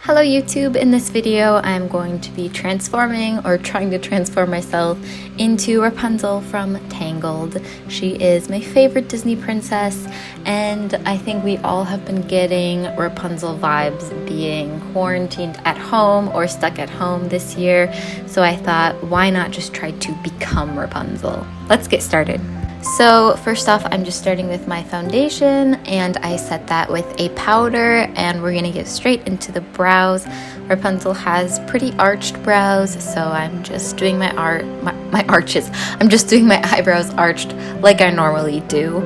Hello YouTube, in this video I'm going to be transforming or trying to transform myself into Rapunzel from Tangled. She is my favorite Disney princess and I think we all have been getting Rapunzel vibes being quarantined at home or stuck at home this year, so I thought why not just try to become Rapunzel. Let's get started. So first off, I'm just starting with my foundation and I set that with a powder and we're going to get straight into the brows. Rapunzel has pretty arched brows, so I'm just doing my arches. I'm just doing my eyebrows arched like I normally do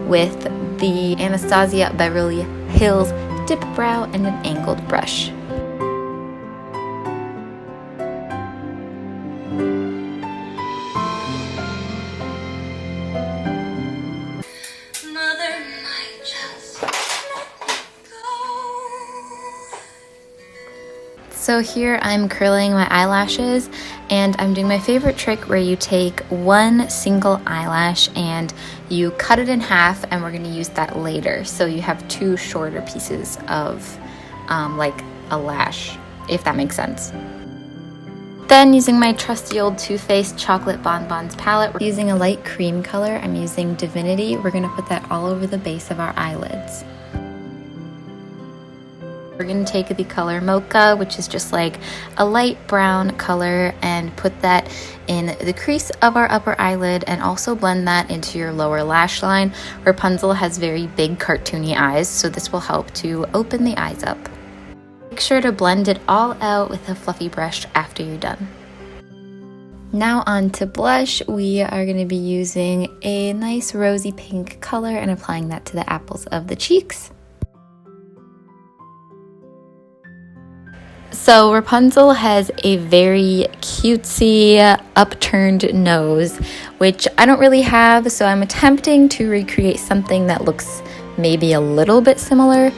with the Anastasia Beverly Hills Dip Brow and an angled brush. So here I'm curling my eyelashes and I'm doing my favorite trick where you take one single eyelash and you cut it in half, and we're going to use that later. So you have two shorter pieces of like a lash, if that makes sense. Then using my trusty old Too Faced Chocolate Bonbons palette, we're using a light cream color. I'm using Divinity. We're going to put that all over the base of our eyelids. We're going to take the color Mocha, which is just like a light brown color, and put that in the crease of our upper eyelid and also blend that into your lower lash line. Rapunzel has very big cartoony eyes, so this will help to open the eyes up. Make sure to blend it all out with a fluffy brush after you're done. Now on to blush. We are going to be using a nice rosy pink color and applying that to the apples of the cheeks. So Rapunzel has a very cutesy upturned nose, which I don't really have, so I'm attempting to recreate something that looks maybe a little bit similar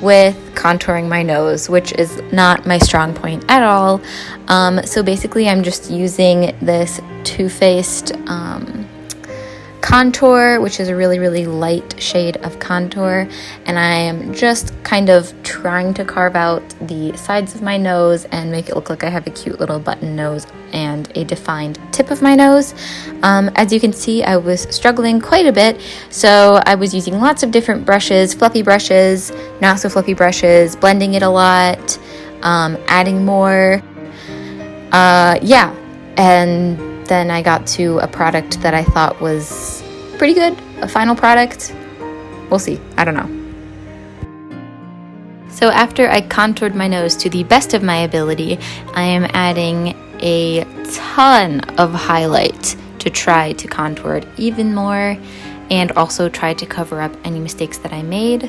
with contouring my nose, which is not my strong point at all. So basically I'm just using this Too Faced contour, which is a really light shade of contour, and I am just kind of trying to carve out the sides of my nose and make it look like I have a cute little button nose and a defined tip of my nose. As you can see, I was struggling quite a bit, so I was using lots of different brushes, fluffy brushes, not so fluffy brushes, blending it a lot, adding more, and then I got to a product that I thought was pretty good, a final product. We'll see, I don't know. So after I contoured my nose to the best of my ability, I am adding a ton of highlight to try to contour it even more and also try to cover up any mistakes that I made.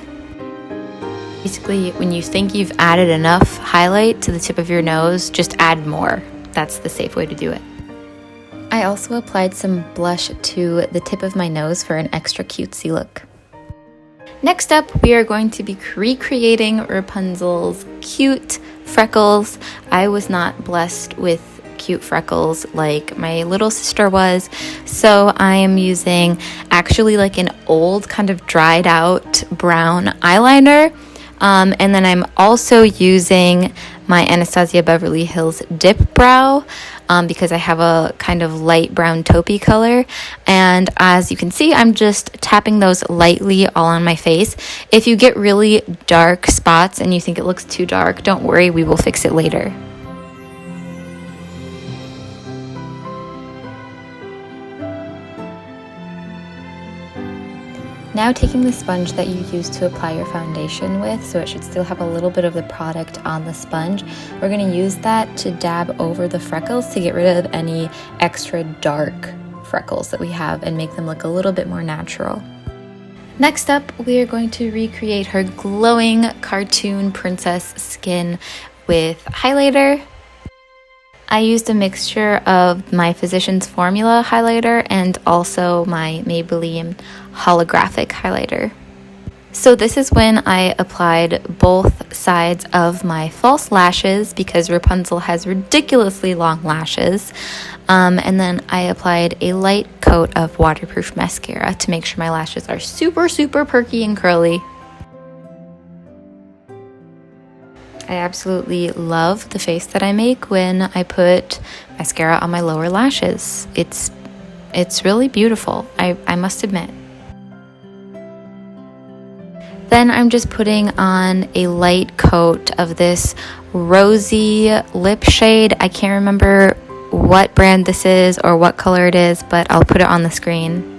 Basically, when you think you've added enough highlight to the tip of your nose, just add more. That's the safe way to do it. I also applied some blush to the tip of my nose for an extra cutesy look. Next up, we are going to be recreating Rapunzel's cute freckles. I was not blessed with cute freckles like my little sister was, so I am using actually like an old kind of dried out brown eyeliner. And then I'm also using my Anastasia Beverly Hills Dip Brow because I have a kind of light brown taupey color. And as you can see, I'm just tapping those lightly all on my face. If you get really dark spots and you think it looks too dark, don't worry, we will fix it later. Now taking the sponge that you used to apply your foundation with, so it should still have a little bit of the product on the sponge, we're going to use that to dab over the freckles to get rid of any extra dark freckles that we have and make them look a little bit more natural. Next up, we are going to recreate her glowing cartoon princess skin with highlighter. I used a mixture of my Physicians Formula highlighter and also my Maybelline holographic highlighter. So this is when I applied both sides of my false lashes because Rapunzel has ridiculously long lashes. And then I applied a light coat of waterproof mascara to make sure my lashes are super perky and curly. I absolutely love the face that I make when I put mascara on my lower lashes. It's really beautiful, I must admit. Then I'm just putting on a light coat of this rosy lip shade. I can't remember what brand this is or what color it is, but I'll put it on the screen.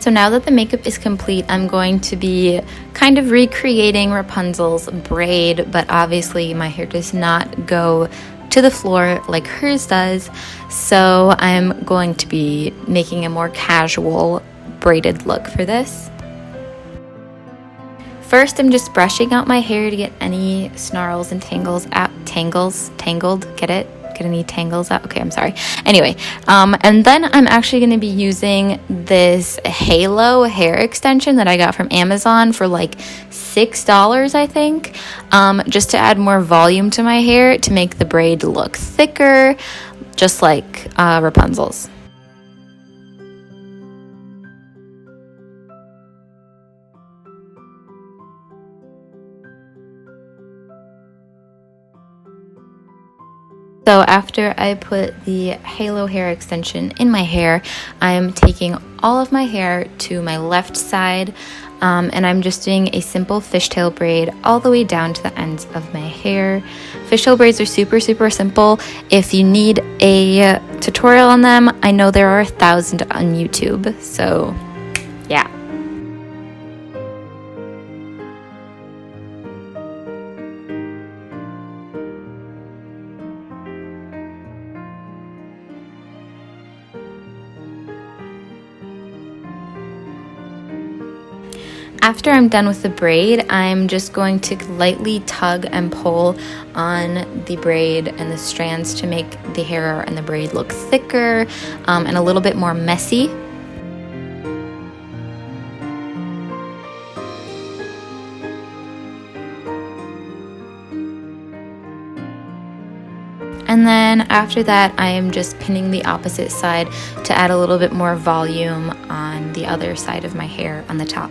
So now that the makeup is complete, I'm going to be kind of recreating Rapunzel's braid, but obviously my hair does not go to the floor like hers does, so I'm going to be making a more casual braided look for this. First, I'm just brushing out my hair to get any snarls and tangles out. Tangled, get it? Get any tangles out? Okay, I'm sorry. Anyway, and then I'm actually going to be using this halo hair extension that I got from Amazon for like $6, I think, just to add more volume to my hair to make the braid look thicker, just like Rapunzel's. So after I put the halo hair extension in my hair, I'm taking all of my hair to my left side, and I'm just doing a simple fishtail braid all the way down to the ends of my hair. Fishtail braids are super simple. If you need a tutorial on them, I know there are 1,000 on YouTube, so yeah. After I'm done with the braid, I'm just going to lightly tug and pull on the braid and the strands to make the hair and the braid look thicker and a little bit more messy. And then after that, I am just pinning the opposite side to add a little bit more volume on the other side of my hair on the top.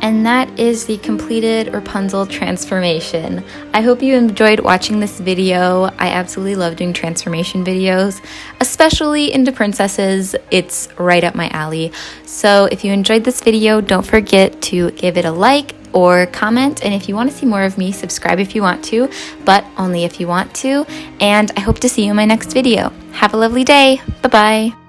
And that is the completed Rapunzel transformation. I hope you enjoyed watching this video. I absolutely love doing transformation videos, especially into princesses. It's right up my alley. So if you enjoyed this video, don't forget to give it a like or comment. And if you want to see more of me, subscribe if you want to, but only if you want to. And I hope to see you in my next video. Have a lovely day. Bye-bye.